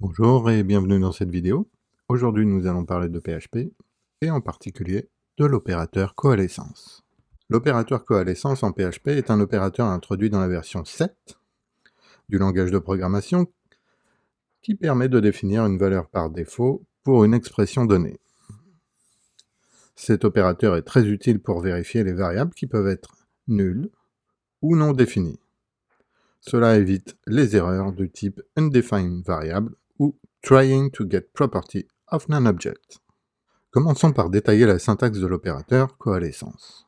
Bonjour et bienvenue dans cette vidéo. Aujourd'hui, nous allons parler de PHP et en particulier de l'opérateur coalescence. L'opérateur coalescence en PHP est un opérateur introduit dans la version 7 du langage de programmation qui permet de définir une valeur par défaut pour une expression donnée. Cet opérateur est très utile pour vérifier les variables qui peuvent être nulles ou non définies. Cela évite les erreurs du type undefined variable ou trying to get property of non-object. Commençons par détailler la syntaxe de l'opérateur coalescence.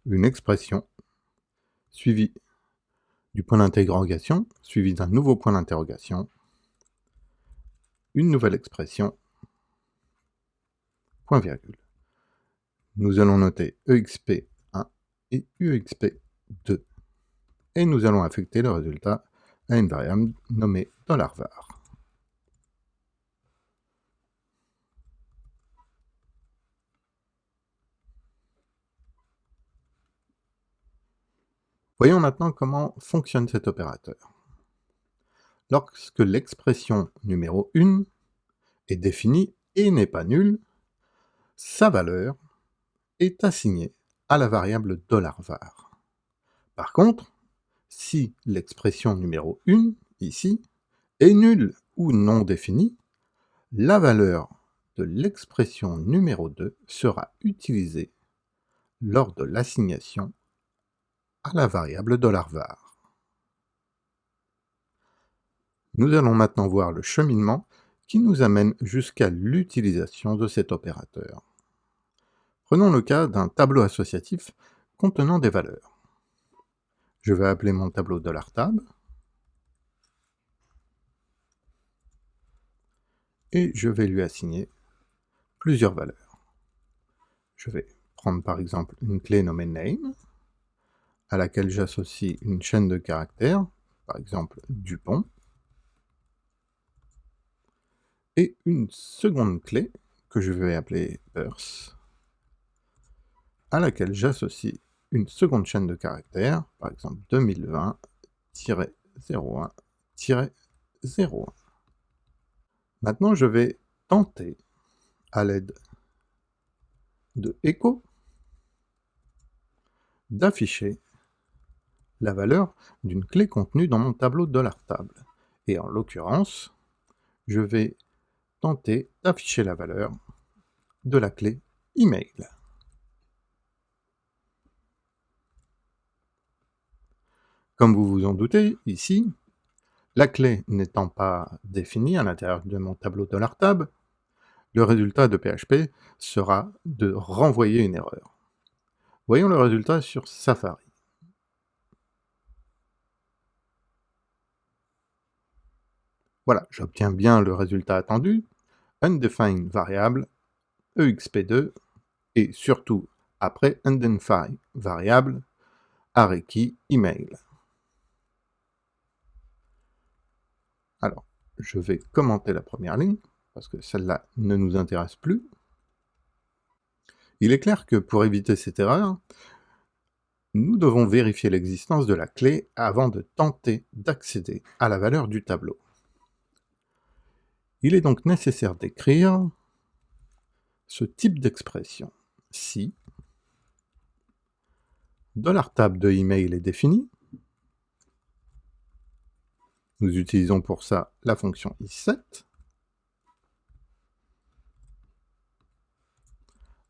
Une expression suivie du point d'interrogation, suivie d'un nouveau point d'interrogation, une nouvelle expression, point virgule. Nous allons noter exp1 et exp2 et nous allons affecter le résultat à une variable nommée $var. Voyons maintenant comment fonctionne cet opérateur. Lorsque l'expression numéro 1 est définie et n'est pas nulle, sa valeur est assignée à la variable $var. Par contre, si l'expression numéro 1, ici, est nulle ou non définie, la valeur de l'expression numéro 2 sera utilisée lors de l'assignation à la variable $var. Nous allons maintenant voir le cheminement qui nous amène jusqu'à l'utilisation de cet opérateur. Prenons le cas d'un tableau associatif contenant des valeurs. Je vais appeler mon tableau $tab et je vais lui assigner plusieurs valeurs. Je vais prendre par exemple une clé nommée name, à laquelle j'associe une chaîne de caractères, par exemple Dupont, et une seconde clé que je vais appeler Earth, à laquelle j'associe une seconde chaîne de caractères, par exemple 2020-01-01. Maintenant, je vais tenter, à l'aide de echo, d'afficher la valeur d'une clé contenue dans mon tableau $tab. Et en l'occurrence, je vais tenter d'afficher la valeur de la clé email. Comme vous vous en doutez, ici, la clé n'étant pas définie à l'intérieur de mon tableau $tab, le résultat de PHP sera de renvoyer une erreur. Voyons le résultat sur Safari. Voilà, j'obtiens bien le résultat attendu, undefined variable, exp2, et surtout, après undefined variable, array key email. Alors, je vais commenter la première ligne, parce que celle-là ne nous intéresse plus. Il est clair que pour éviter cette erreur, nous devons vérifier l'existence de la clé avant de tenter d'accéder à la valeur du tableau. Il est donc nécessaire d'écrire ce type d'expression. Si $tab de email est défini, nous utilisons pour ça la fonction is7,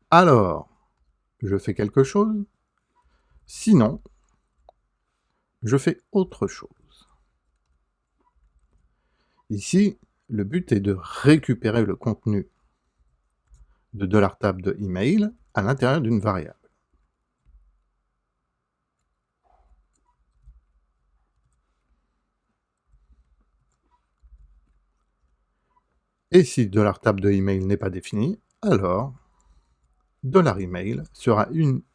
alors je fais quelque chose, sinon je fais autre chose. Ici, le but est de récupérer le contenu de $tab de email à l'intérieur d'une variable. Et si $tab de email n'est pas défini, alors $email sera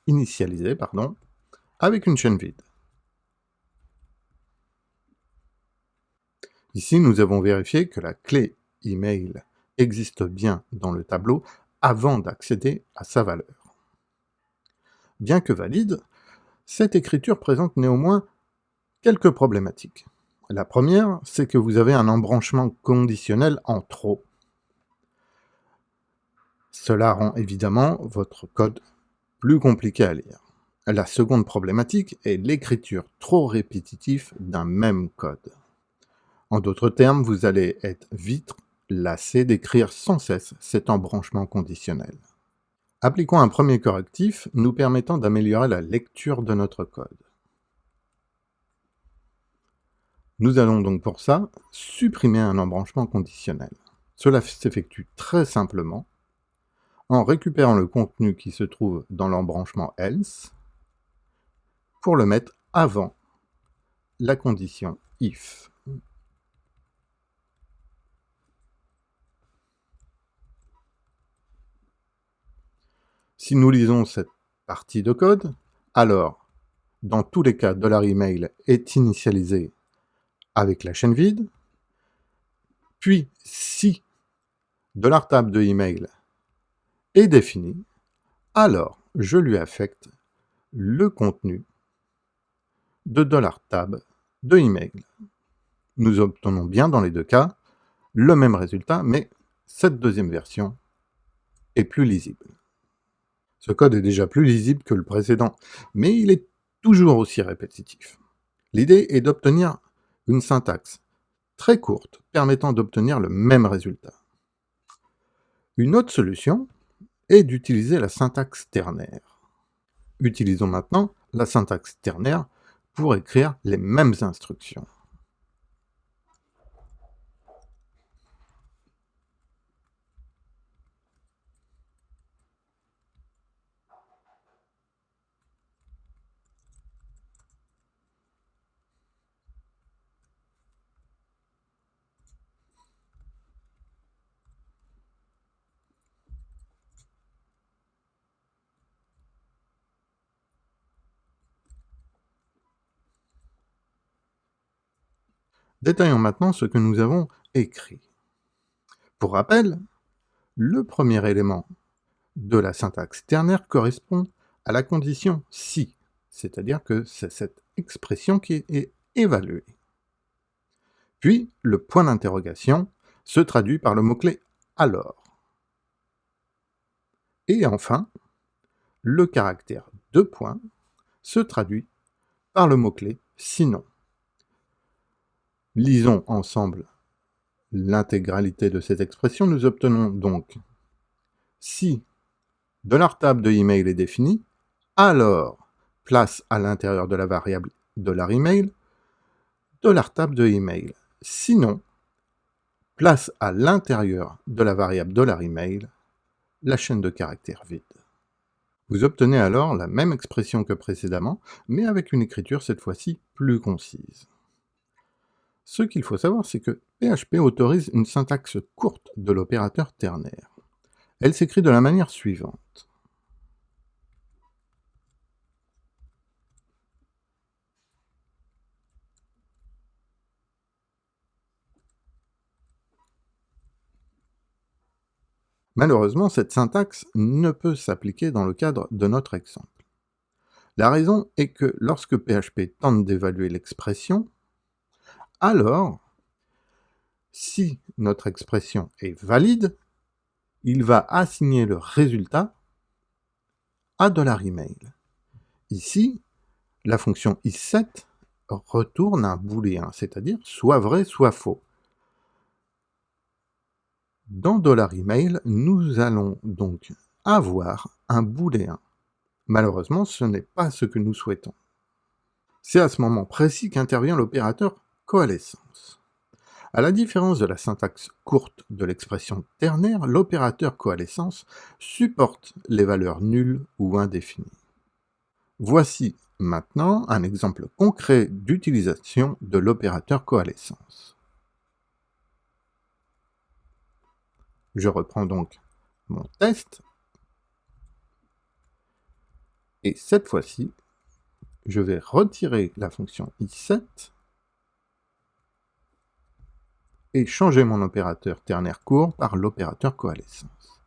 initialisé avec une chaîne vide. Ici, nous avons vérifié que la clé email existe bien dans le tableau avant d'accéder à sa valeur. Bien que valide, Cette écriture présente néanmoins quelques problématiques. La première, c'est que vous avez un embranchement conditionnel en trop. Cela rend évidemment votre code plus compliqué à lire. La seconde problématique est l'écriture trop répétitive d'un même code. En d'autres termes, vous allez être vite lassé d'écrire sans cesse cet embranchement conditionnel. Appliquons un premier correctif nous permettant d'améliorer la lecture de notre code. Nous allons donc pour ça supprimer un embranchement conditionnel. Cela s'effectue très simplement en récupérant le contenu qui se trouve dans l'embranchement else pour le mettre avant la condition if. Si nous lisons cette partie de code, alors, dans tous les cas, $email est initialisé avec la chaîne vide, puis si $tab de email est défini, alors je lui affecte le contenu de $tab de email. Nous obtenons bien dans les deux cas le même résultat, mais cette deuxième version est plus lisible. Ce code est déjà plus lisible que le précédent, mais il est toujours aussi répétitif. L'idée est d'obtenir une syntaxe très courte permettant d'obtenir le même résultat. Une autre solution est d'utiliser la syntaxe ternaire. Utilisons maintenant la syntaxe ternaire pour écrire les mêmes instructions. Détaillons maintenant ce que nous avons écrit. Pour rappel, le premier élément de la syntaxe ternaire correspond à la condition si, c'est-à-dire que c'est cette expression qui est évaluée. Puis, le point d'interrogation se traduit par le mot-clé alors. Et enfin, le caractère 2 points se traduit par le mot-clé sinon. Lisons ensemble l'intégralité de cette expression. Nous obtenons donc si $tab de email est défini, alors place à l'intérieur de la variable $email $tab de email. Sinon, place à l'intérieur de la variable $email la chaîne de caractères vide. Vous obtenez alors la même expression que précédemment, mais avec une écriture cette fois-ci plus concise. Ce qu'il faut savoir, c'est que PHP autorise une syntaxe courte de l'opérateur ternaire. Elle s'écrit de la manière suivante. Malheureusement, cette syntaxe ne peut s'appliquer dans le cadre de notre exemple. La raison est que lorsque PHP tente d'évaluer l'expression, alors, si notre expression est valide, il va assigner le résultat à $email. Ici, la fonction isSet retourne un booléen, c'est-à-dire soit vrai, soit faux. Dans $email, nous allons donc avoir un booléen. Malheureusement, ce n'est pas ce que nous souhaitons. C'est à ce moment précis qu'intervient l'opérateur coalescence. À la différence de la syntaxe courte de l'expression ternaire, l'opérateur coalescence supporte les valeurs nulles ou indéfinies. Voici maintenant un exemple concret d'utilisation de l'opérateur coalescence. Je reprends donc mon test, et cette fois-ci, je vais retirer la fonction isSet et changer mon opérateur ternaire court par l'opérateur coalescence.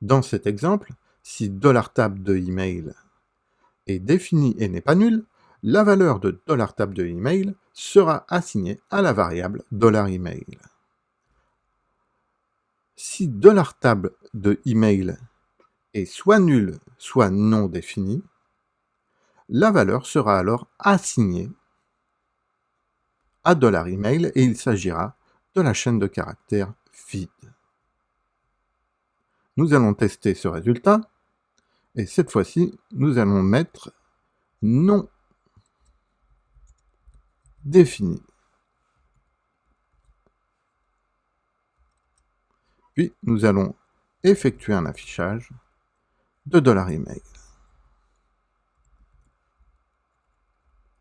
Dans cet exemple, Si $tab de email est défini et n'est pas nul, la valeur de $tab de email sera assignée à la variable $email. Si $tab de email est soit nul, soit non défini, la valeur sera alors assignée à $email et il s'agira de la chaîne de caractères vide. Nous allons tester ce résultat et cette fois-ci, nous allons mettre non défini. Puis, nous allons effectuer un affichage de $email.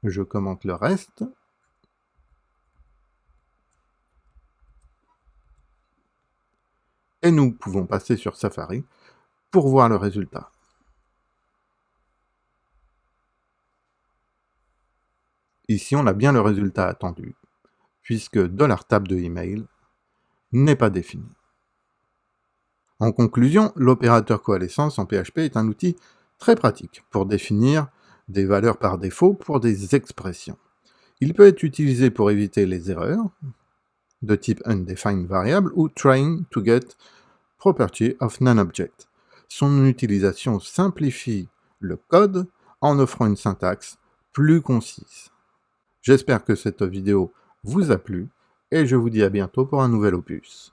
Je commente le reste. Et nous pouvons passer sur Safari pour voir le résultat. Ici, on a bien le résultat attendu, puisque $tab de email n'est pas défini. En conclusion, l'opérateur coalescence en PHP est un outil très pratique pour définir des valeurs par défaut pour des expressions. Il peut être utilisé pour éviter les erreurs de type undefined variable ou trying to get property of non-object. Son utilisation simplifie le code en offrant une syntaxe plus concise. J'espère que cette vidéo vous a plu et je vous dis à bientôt pour un nouvel opus.